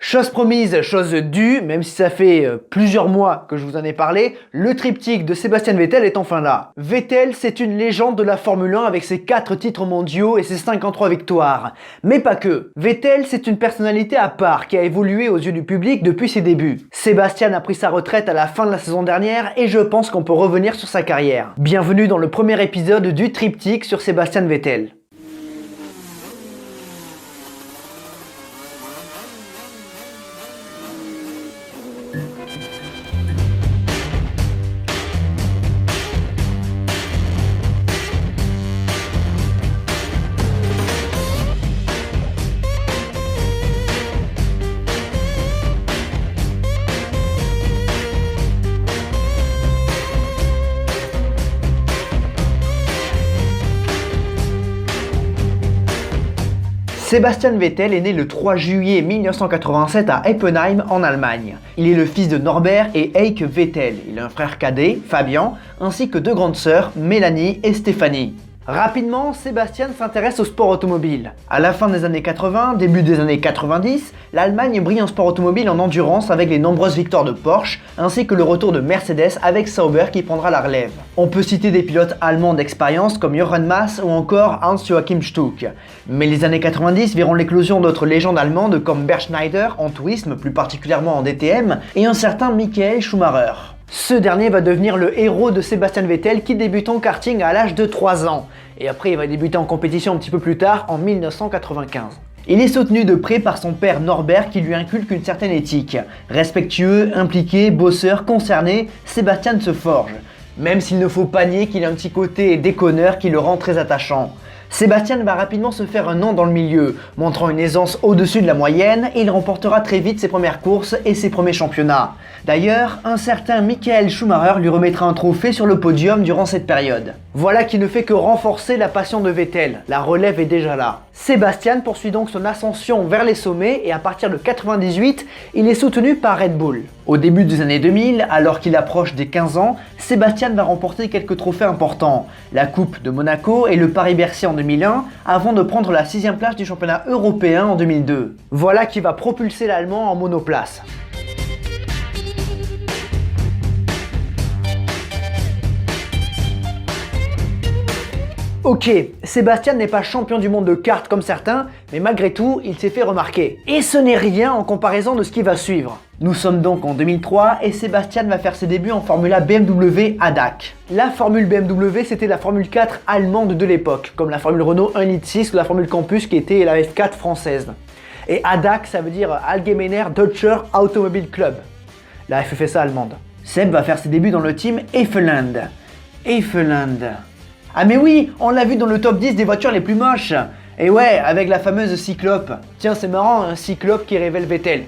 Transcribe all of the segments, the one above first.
Chose promise, chose due, même si ça fait plusieurs mois que je vous en ai parlé, le triptyque de Sébastien Vettel est enfin là. Vettel, c'est une légende de la Formule 1 avec ses 4 titres mondiaux et ses 53 victoires. Mais pas que. Vettel, c'est une personnalité à part qui a évolué aux yeux du public depuis ses débuts. Sébastien a pris sa retraite à la fin de la saison dernière et je pense qu'on peut revenir sur sa carrière. Bienvenue dans le premier épisode du triptyque sur Sébastien Vettel. Sébastien Vettel est né le 3 juillet 1987 à Eppenheim en Allemagne. Il est le fils de Norbert et Heike Vettel. Il a un frère cadet, Fabian, ainsi que 2 grandes sœurs, Mélanie et Stéphanie. Rapidement, Sébastien s'intéresse au sport automobile. À la fin des années 80, début des années 90, l'Allemagne brille en sport automobile en endurance avec les nombreuses victoires de Porsche, ainsi que le retour de Mercedes avec Sauber qui prendra la relève. On peut citer des pilotes allemands d'expérience comme Jochen Mass ou encore Hans-Joachim Stuck. Mais les années 90 verront l'éclosion d'autres légendes allemandes comme Bernd Schneider en tourisme, plus particulièrement en DTM, et un certain Michael Schumacher. Ce dernier va devenir le héros de Sébastien Vettel qui débute en karting à l'âge de 3 ans. Et après il va débuter en compétition un petit peu plus tard, en 1995. Il est soutenu de près par son père Norbert qui lui inculque une certaine éthique. Respectueux, impliqué, bosseur, concerné, Sébastien se forge. Même s'il ne faut pas nier qu'il a un petit côté déconneur qui le rend très attachant. Sébastien va rapidement se faire un nom dans le milieu, montrant une aisance au-dessus de la moyenne et il remportera très vite ses premières courses et ses premiers championnats. D'ailleurs, un certain Michael Schumacher lui remettra un trophée sur le podium durant cette période. Voilà qui ne fait que renforcer la passion de Vettel, la relève est déjà là. Sébastien poursuit donc son ascension vers les sommets et à partir de 98, il est soutenu par Red Bull. Au début des années 2000, alors qu'il approche des 15 ans, Sébastien va remporter quelques trophées importants. La Coupe de Monaco et le Paris-Bercy en 2001, avant de prendre la 6e place du championnat européen en 2002. Voilà qui va propulser l'Allemand en monoplace. Ok, Sébastien n'est pas champion du monde de kart comme certains, mais malgré tout, il s'est fait remarquer. Et ce n'est rien en comparaison de ce qui va suivre. Nous sommes donc en 2003 et Sébastien va faire ses débuts en Formula BMW ADAC. La Formule BMW, c'était la Formule 4 allemande de l'époque, comme la Formule Renault 1.6 ou la Formule Campus qui était la F4 française. Et ADAC, ça veut dire Allgemeiner Deutscher Automobil Club, la FFSA allemande. Seb va faire ses débuts dans le team Effeland. Ah mais oui, on l'a vu dans le top 10 des voitures les plus moches. Et ouais, avec la fameuse Cyclope. Tiens, c'est marrant, un Cyclope qui révèle Vettel.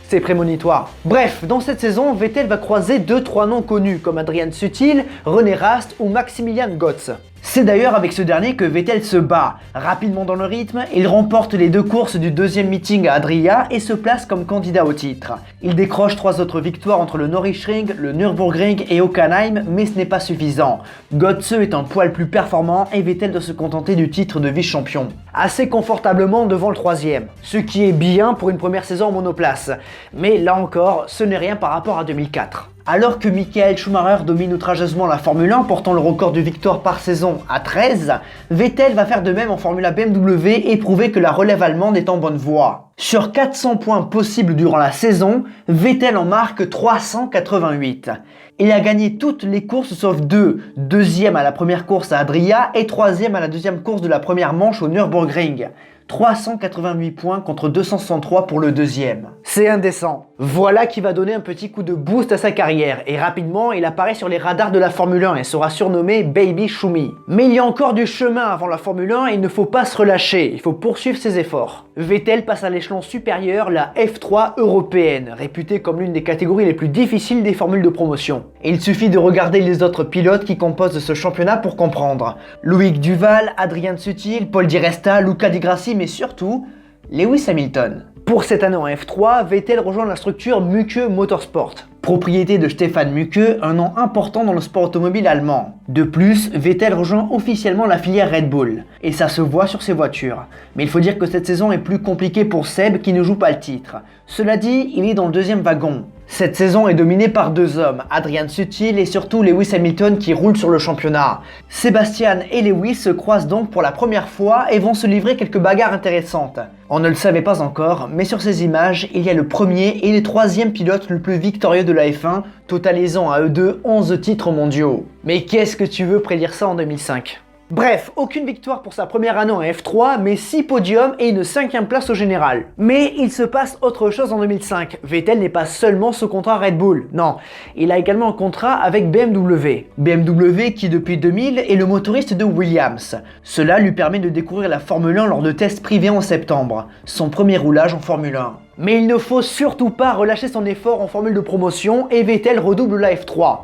C'est prémonitoire. Bref, dans cette saison, Vettel va croiser 2-3 noms connus comme Adrian Sutil, René Rast ou Maximilian Götz. C'est d'ailleurs avec ce dernier que Vettel se bat. Rapidement dans le rythme, il remporte les 2 courses du 2e meeting à Adria et se place comme candidat au titre. Il décroche 3 autres victoires entre le Nürburgring, le Nürburgring et Hockenheim, mais ce n'est pas suffisant. Götz est un poil plus performant et Vettel doit se contenter du titre de vice-champion. Assez confortablement devant le 3e, ce qui est bien pour une première saison en monoplace. Mais là encore, ce n'est rien par rapport à 2004. Alors que Michael Schumacher domine outrageusement la Formule 1, portant le record de victoires par saison à 13, Vettel va faire de même en Formula BMW et prouver que la relève allemande est en bonne voie. Sur 400 points possibles durant la saison, Vettel en marque 388. Il a gagné toutes les courses sauf 2, 2e à la première course à Adria et 3e à la 2e course de la première manche au Nürburgring. 388 points contre 263 pour le 2e. C'est indécent. Voilà qui va donner un petit coup de boost à sa carrière et rapidement il apparaît sur les radars de la Formule 1 et sera surnommé Baby Schumi. Mais il y a encore du chemin avant la Formule 1 et il ne faut pas se relâcher, il faut poursuivre ses efforts. Vettel passe à l'échelon supérieur, la F3 européenne, réputée comme l'une des catégories les plus difficiles des formules de promotion. Et il suffit de regarder les autres pilotes qui composent ce championnat pour comprendre. Loïc Duval, Adrian Sutil, Paul Di Resta, Luca Di Grassi, mais surtout Lewis Hamilton. Pour cette année en F3, Vettel rejoint la structure Muke Motorsport. propriété de Stefan Mucke, un nom important dans le sport automobile allemand. De plus, Vettel rejoint officiellement la filière Red Bull, et ça se voit sur ses voitures. Mais il faut dire que cette saison est plus compliquée pour Seb qui ne joue pas le titre. Cela dit, il est dans le deuxième wagon. Cette saison est dominée par deux hommes, Adrian Sutil et surtout Lewis Hamilton qui roulent sur le championnat. Sébastien et Lewis se croisent donc pour la première fois et vont se livrer quelques bagarres intéressantes. On ne le savait pas encore, mais sur ces images, il y a le premier et le troisième pilote le plus victorieux de la F1, totalisant à eux deux 11 titres mondiaux. Mais qu'est-ce que tu veux prédire ça en 2005 ? Bref, aucune victoire pour sa première année en F3, mais 6 podiums et une 5e place au général. Mais il se passe autre chose en 2005. Vettel n'est pas seulement sous contrat Red Bull, non, il a également un contrat avec BMW. BMW qui depuis 2000 est le motoriste de Williams. Cela lui permet de découvrir la Formule 1 lors de tests privés en septembre, son premier roulage en Formule 1. Mais il ne faut surtout pas relâcher son effort en formule de promotion et Vettel redouble la F3.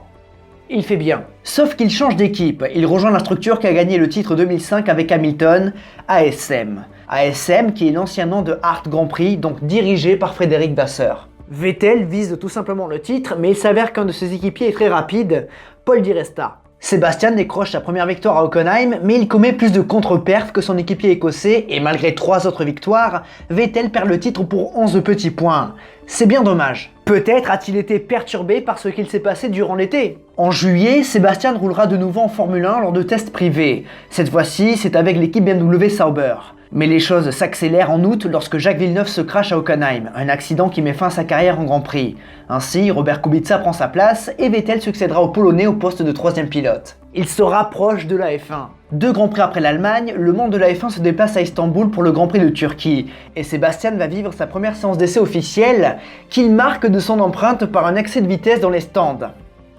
Il fait bien. Sauf qu'il change d'équipe, il rejoint la structure qui a gagné le titre 2005 avec Hamilton, ASM. ASM qui est l'ancien nom de Hart Grand Prix, donc dirigé par Frédéric Vasseur. Vettel vise tout simplement le titre, mais il s'avère qu'un de ses équipiers est très rapide, Paul Di Resta. Sébastien décroche sa première victoire à Hockenheim, mais il commet plus de contre-perfs que son équipier écossais, et malgré 3 autres victoires, Vettel perd le titre pour 11 petits points. C'est bien dommage. Peut-être a-t-il été perturbé par ce qu'il s'est passé durant l'été. En juillet, Sébastien roulera de nouveau en Formule 1 lors de tests privés. Cette fois-ci, c'est avec l'équipe BMW Sauber. Mais les choses s'accélèrent en août lorsque Jacques Villeneuve se crache à Hockenheim, un accident qui met fin à sa carrière en Grand Prix. Ainsi, Robert Kubica prend sa place et Vettel succédera au Polonais au poste de 3e pilote. Il se rapproche de la F1. 2 Grands Prix après l'Allemagne, le monde de la F1 se déplace à Istanbul pour le Grand Prix de Turquie. Et Sébastien va vivre sa première séance d'essai officielle, qu'il marque de son empreinte par un excès de vitesse dans les stands.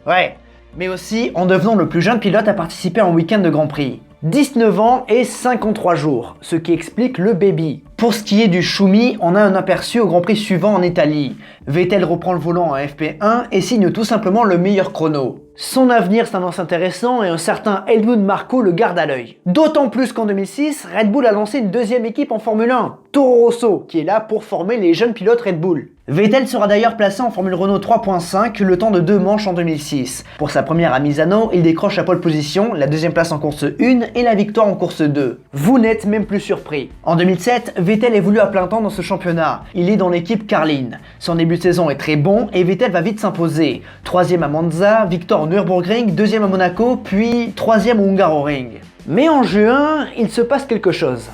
Ouais, mais aussi en devenant le plus jeune pilote à participer à un week-end de Grand Prix. 19 ans et 53 jours, ce qui explique le baby. Pour ce qui est du Schumi, on a un aperçu au Grand Prix suivant en Italie. Vettel reprend le volant en FP1 et signe tout simplement le meilleur chrono. Son avenir s'annonce intéressant et un certain Helmut Marko le garde à l'œil. D'autant plus qu'en 2006, Red Bull a lancé une deuxième équipe en Formule 1, Toro Rosso, qui est là pour former les jeunes pilotes Red Bull. Vettel sera d'ailleurs placé en Formule Renault 3.5 le temps de 2 manches en 2006. Pour sa première à Misano, il décroche la pole position, la 2e place en course 1 et la victoire en course 2. Vous n'êtes même plus surpris. En 2007, Vettel évolue à plein temps dans ce championnat. Il est dans l'équipe Carlin. Son début de saison est très bon et Vettel va vite s'imposer. 3e à Monza, victoire au Nürburgring, 2e à Monaco, puis 3e au Hungaroring. Mais en juin, il se passe quelque chose.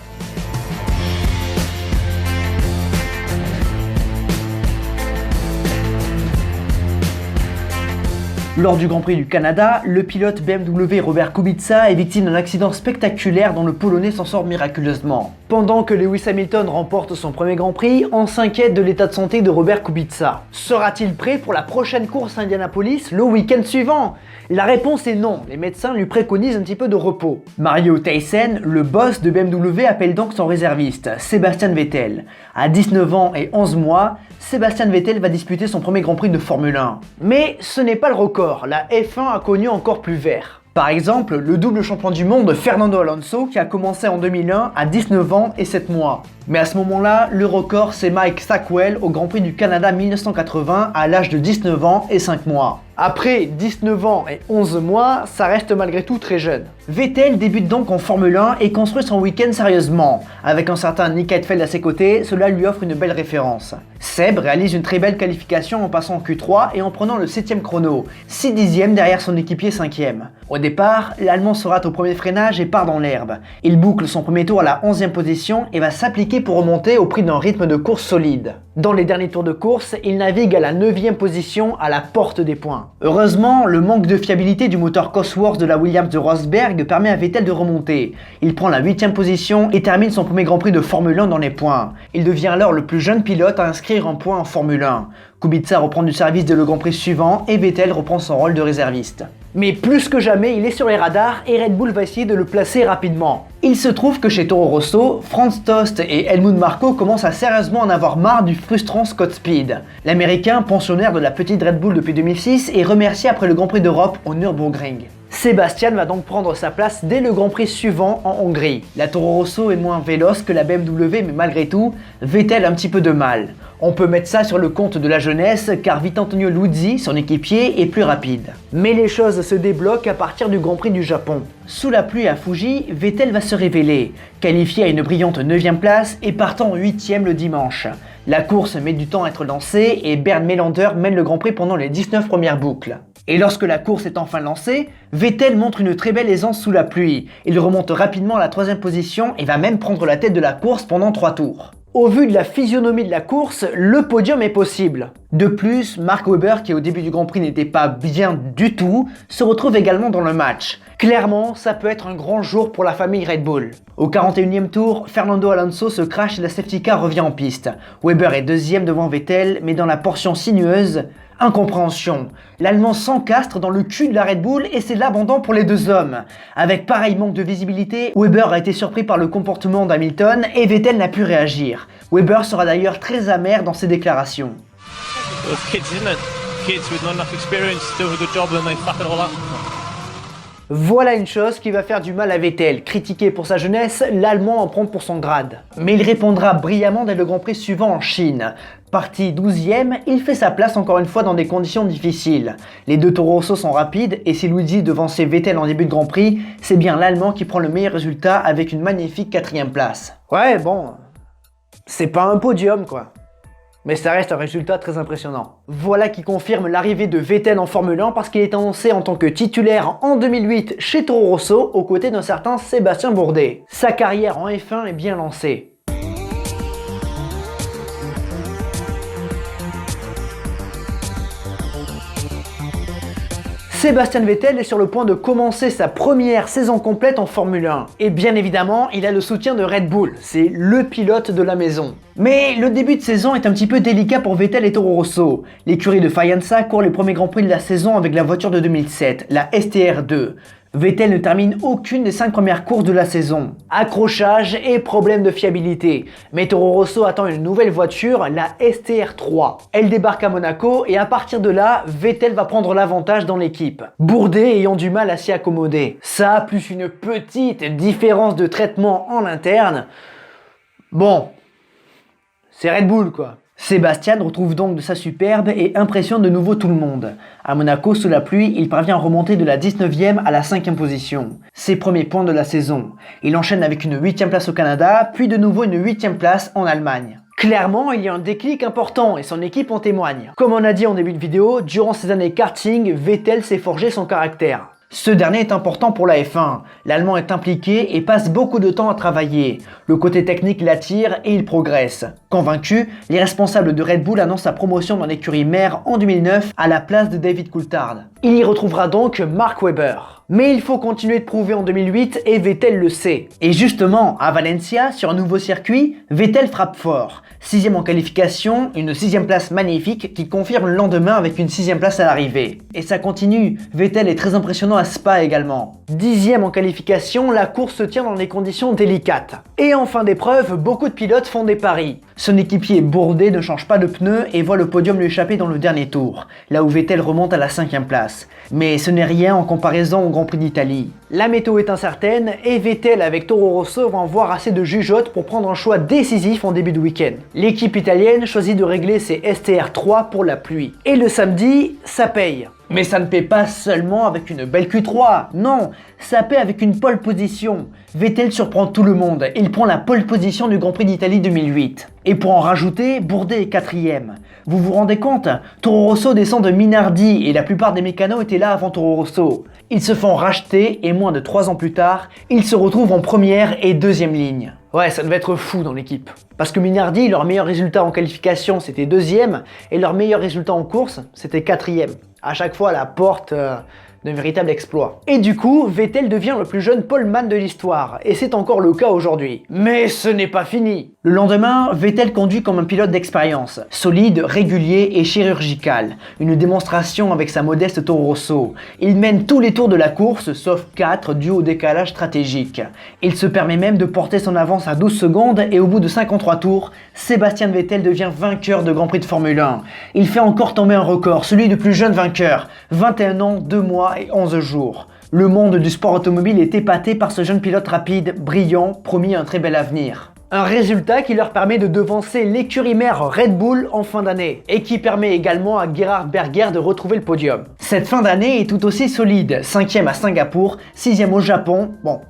Lors du Grand Prix du Canada, le pilote BMW Robert Kubica est victime d'un accident spectaculaire dont le Polonais s'en sort miraculeusement. Pendant que Lewis Hamilton remporte son premier Grand Prix, on s'inquiète de l'état de santé de Robert Kubica. Sera-t-il prêt pour la prochaine course à Indianapolis le week-end suivant? La réponse est non, les médecins lui préconisent un petit peu de repos. Mario Theissen, le boss de BMW, appelle donc son réserviste, Sébastien Vettel. À 19 ans et 11 mois, Sébastien Vettel va disputer son premier Grand Prix de Formule 1. Mais ce n'est pas le record, la F1 a connu encore plus vert. Par exemple, le double champion du monde Fernando Alonso qui a commencé en 2001 à 19 ans et 7 mois. Mais à ce moment-là, le record c'est Mike Stackwell au Grand Prix du Canada 1980 à l'âge de 19 ans et 5 mois. Après 19 ans et 11 mois, ça reste malgré tout très jeune. Vettel débute donc en Formule 1 et construit son week-end sérieusement. Avec un certain Nick Heidfeld à ses côtés, cela lui offre une belle référence. Seb réalise une très belle qualification en passant en Q3 et en prenant le 7ème chrono, 6 dixièmes derrière son équipier 5ème. Au départ, l'Allemand se rate au premier freinage et part dans l'herbe. Il boucle son premier tour à la 11ème position et va s'appliquer pour remonter au prix d'un rythme de course solide. Dans les derniers tours de course, il navigue à la 9ème position à la porte des points. Heureusement, le manque de fiabilité du moteur Cosworth de la Williams de Rosberg permet à Vettel de remonter. Il prend la 8ème position et termine son premier Grand Prix de Formule 1 dans les points. Il devient alors le plus jeune pilote à inscrire un point en Formule 1. Kubica reprend du service dès le Grand Prix suivant et Vettel reprend son rôle de réserviste. Mais plus que jamais, il est sur les radars et Red Bull va essayer de le placer rapidement. Il se trouve que chez Toro Rosso, Franz Tost et Helmut Marko commencent à sérieusement en avoir marre du frustrant Scott Speed. L'Américain, pensionnaire de la petite Red Bull depuis 2006, est remercié après le Grand Prix d'Europe au Nürburgring. Sébastien va donc prendre sa place dès le Grand Prix suivant en Hongrie. La Toro Rosso est moins véloce que la BMW, mais malgré tout, Vettel a un petit peu de mal. On peut mettre ça sur le compte de la jeunesse, car Vittorio Luzzi, son équipier, est plus rapide. Mais les choses se débloquent à partir du Grand Prix du Japon. Sous la pluie à Fuji, Vettel va se révéler, qualifié à une brillante 9e place et partant 8e le dimanche. La course met du temps à être lancée et Bernd Melander mène le Grand Prix pendant les 19 premières boucles. Et lorsque la course est enfin lancée, Vettel montre une très belle aisance sous la pluie. Il remonte rapidement à la 3e position et va même prendre la tête de la course pendant 3 tours. Au vu de la physionomie de la course, le podium est possible. De plus, Mark Webber, qui au début du Grand Prix n'était pas bien du tout, se retrouve également dans le match. Clairement, ça peut être un grand jour pour la famille Red Bull. Au 41e tour, Fernando Alonso se crache et la safety car revient en piste. Webber est 2e devant Vettel, mais dans la portion sinueuse, incompréhension. L'Allemand s'encastre dans le cul de la Red Bull et c'est l'abandon pour les deux hommes. Avec pareil manque de visibilité, Webber a été surpris par le comportement d'Hamilton et Vettel n'a pu réagir. Webber sera d'ailleurs très amer dans ses déclarations. Voilà une chose qui va faire du mal à Vettel. Critiqué pour sa jeunesse, l'Allemand en prend pour son grade. Mais il répondra brillamment dès le Grand Prix suivant en Chine. Parti 12e, il fait sa place encore une fois dans des conditions difficiles. Les deux Toro Rosso sont rapides et si Luigi devançait Vettel en début de Grand Prix, c'est bien l'Allemand qui prend le meilleur résultat avec une magnifique 4e place. Ouais, bon, c'est pas un podium quoi. Mais ça reste un résultat très impressionnant. Voilà qui confirme l'arrivée de Vettel en Formule 1 parce qu'il est annoncé en tant que titulaire en 2008 chez Toro Rosso aux côtés d'un certain Sébastien Bourdet. Sa carrière en F1 est bien lancée. Sébastien Vettel est sur le point de commencer sa première saison complète en Formule 1. Et bien évidemment, il a le soutien de Red Bull, c'est le pilote de la maison. Mais le début de saison est un petit peu délicat pour Vettel et Toro Rosso. L'écurie de Faenza court les premiers Grands Prix de la saison avec la voiture de 2007, la STR2. Vettel ne termine aucune des 5 premières courses de la saison. Accrochage et problème de fiabilité. Mais Toro Rosso attend une nouvelle voiture, la STR3. Elle débarque à Monaco et à partir de là, Vettel va prendre l'avantage dans l'équipe. Bourdet ayant du mal à s'y accommoder. Ça, plus une petite différence de traitement en interne. Bon, c'est Red Bull quoi. Sébastien retrouve donc de sa superbe et impressionne de nouveau tout le monde. À Monaco, sous la pluie, il parvient à remonter de la 19e à la 5e position. Ses premiers points de la saison. Il enchaîne avec une 8e place au Canada, puis de nouveau une 8e place en Allemagne. Clairement, il y a un déclic important et son équipe en témoigne. Comme on a dit en début de vidéo, durant ses années karting, Vettel s'est forgé son caractère. Ce dernier est important pour la F1. L'Allemand est impliqué et passe beaucoup de temps à travailler. Le côté technique l'attire et il progresse. Convaincu, les responsables de Red Bull annoncent sa promotion dans l'écurie mère en 2009 à la place de David Coulthard. Il y retrouvera donc Mark Webber. Mais il faut continuer de prouver en 2008 et Vettel le sait. Et justement, à Valencia, sur un nouveau circuit, Vettel frappe fort. 6e en qualification, une 6e place magnifique qui confirme le lendemain avec une 6e place à l'arrivée. Et ça continue, Vettel est très impressionnant à Spa également. 10e en qualification, la course se tient dans des conditions délicates. Et en fin d'épreuve, beaucoup de pilotes font des paris. Son équipier Bourdet ne change pas de pneus et voit le podium lui échapper dans le dernier tour, là où Vettel remonte à la 5e place. Mais ce n'est rien en comparaison au Grand Prix d'Italie. La météo est incertaine et Vettel avec Toro Rosso vont avoir assez de jugeote pour prendre un choix décisif en début de week-end. L'équipe italienne choisit de régler ses STR3 pour la pluie. Et le samedi, ça paye. Mais ça ne paie pas seulement avec une belle Q3, non, ça paie avec une pole position. Vettel surprend tout le monde, il prend la pole position du Grand Prix d'Italie 2008. Et pour en rajouter, Bourdet est 4e. Vous vous rendez compte? Toro Rosso descend de Minardi et la plupart des mécanos étaient là avant Toro Rosso. Ils se font racheter et moins de 3 ans plus tard, ils se retrouvent en première et 2e ligne. Ouais, ça devait être fou dans l'équipe. Parce que Minardi, leur meilleur résultat en qualification, c'était 2e, et leur meilleur résultat en course, c'était 4e. À chaque fois à la porte d'un véritable exploit. Et du coup, Vettel devient le plus jeune poleman de l'histoire, et c'est encore le cas aujourd'hui. Mais ce n'est pas fini. Le lendemain, Vettel conduit comme un pilote d'expérience, solide, régulier et chirurgical. Une démonstration avec sa modeste Toro Rosso. Il mène tous les tours de la course, sauf 4 dû au décalage stratégique. Il se permet même de porter son avance à 12 secondes et au bout de 53 tours, Sébastien Vettel devient vainqueur de Grand Prix de Formule 1. Il fait encore tomber un record, celui du plus jeune vainqueur, 21 ans, 2 mois et 11 jours. Le monde du sport automobile est épaté par ce jeune pilote rapide, brillant, promis un très bel avenir. Un résultat qui leur permet de devancer l'écurie mère Red Bull en fin d'année, et qui permet également à Gerhard Berger de retrouver le podium. Cette fin d'année est tout aussi solide, 5e à Singapour, 6e au Japon, bon,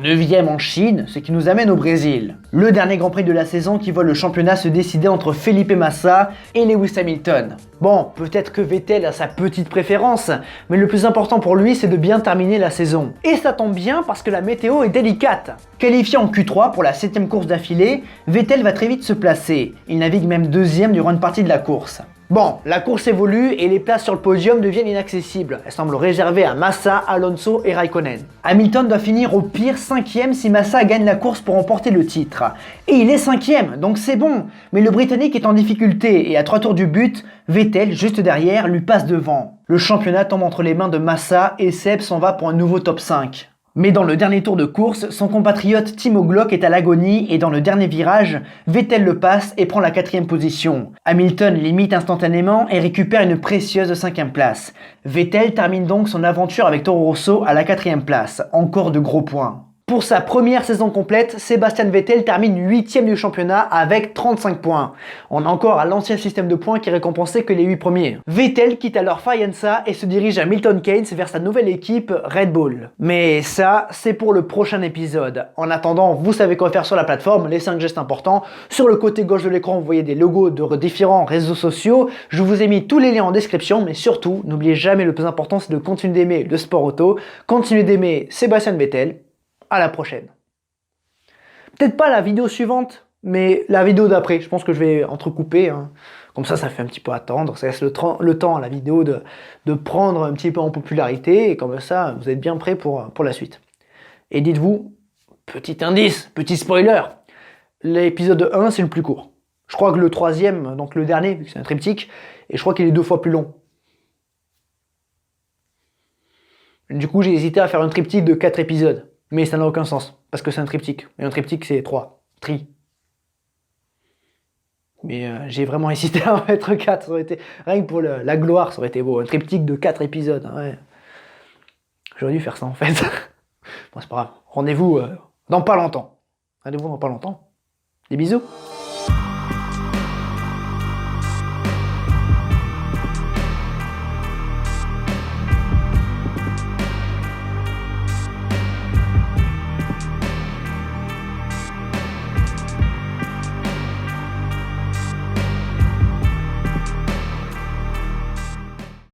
9e en Chine, ce qui nous amène au Brésil. Le dernier Grand Prix de la saison qui voit le championnat se décider entre Felipe Massa et Lewis Hamilton. Bon, peut-être que Vettel a sa petite préférence, mais le plus important pour lui c'est de bien terminer la saison. Et ça tombe bien parce que la météo est délicate. Qualifié en Q3 pour la 7e course d'affilée, Vettel va très vite se placer. Il navigue même 2e durant une partie de la course. Bon, la course évolue et les places sur le podium deviennent inaccessibles. Elles semblent réservées à Massa, Alonso et Raikkonen. Hamilton doit finir au pire 5e si Massa gagne la course pour remporter le titre. Et il est 5e, donc c'est bon. Mais le Britannique est en difficulté et à 3 tours du but, Vettel, juste derrière, lui passe devant. Le championnat tombe entre les mains de Massa et Seb s'en va pour un nouveau top 5. Mais dans le dernier tour de course, son compatriote Timo Glock est à l'agonie et dans le dernier virage, Vettel le passe et prend la 4e position. Hamilton l'imite instantanément et récupère une précieuse 5e place. Vettel termine donc son aventure avec Toro Rosso à la 4e place, encore de gros points. Pour sa première saison complète, Sebastian Vettel termine 8e du championnat avec 35 points. On est encore à l'ancien système de points qui récompensait que les 8 premiers. Vettel quitte alors Faenza et se dirige à Milton Keynes vers sa nouvelle équipe Red Bull. Mais ça, c'est pour le prochain épisode. En attendant, vous savez quoi faire sur la plateforme, les 5 gestes importants. Sur le côté gauche de l'écran, vous voyez des logos de différents réseaux sociaux. Je vous ai mis tous les liens en description, mais surtout, n'oubliez jamais le plus important, c'est de continuer d'aimer le sport auto, continuer d'aimer Sebastian Vettel. À la prochaine. Peut-être pas la vidéo suivante, mais la vidéo d'après. Je pense que je vais entrecouper. Hein. Comme ça fait un petit peu attendre. Ça laisse le temps à la vidéo de prendre un petit peu en popularité. Et comme ça, vous êtes bien prêts pour la suite. Et dites-vous, petit indice, petit spoiler, l'épisode 1, c'est le plus court. Je crois que le 3e, donc le dernier, vu que c'est un triptyque, et je crois qu'il est 2 fois plus long. Du coup, j'ai hésité à faire un triptyque de 4 épisodes. Mais ça n'a aucun sens, parce que c'est un triptyque. Et un triptyque, c'est 3. Mais j'ai vraiment hésité à en mettre 4. Ça aurait été, rien que pour la gloire, ça aurait été beau. Un triptyque de 4 épisodes. Ouais. J'aurais dû faire ça, en fait. Bon, c'est pas grave. Rendez-vous dans pas longtemps. Des bisous.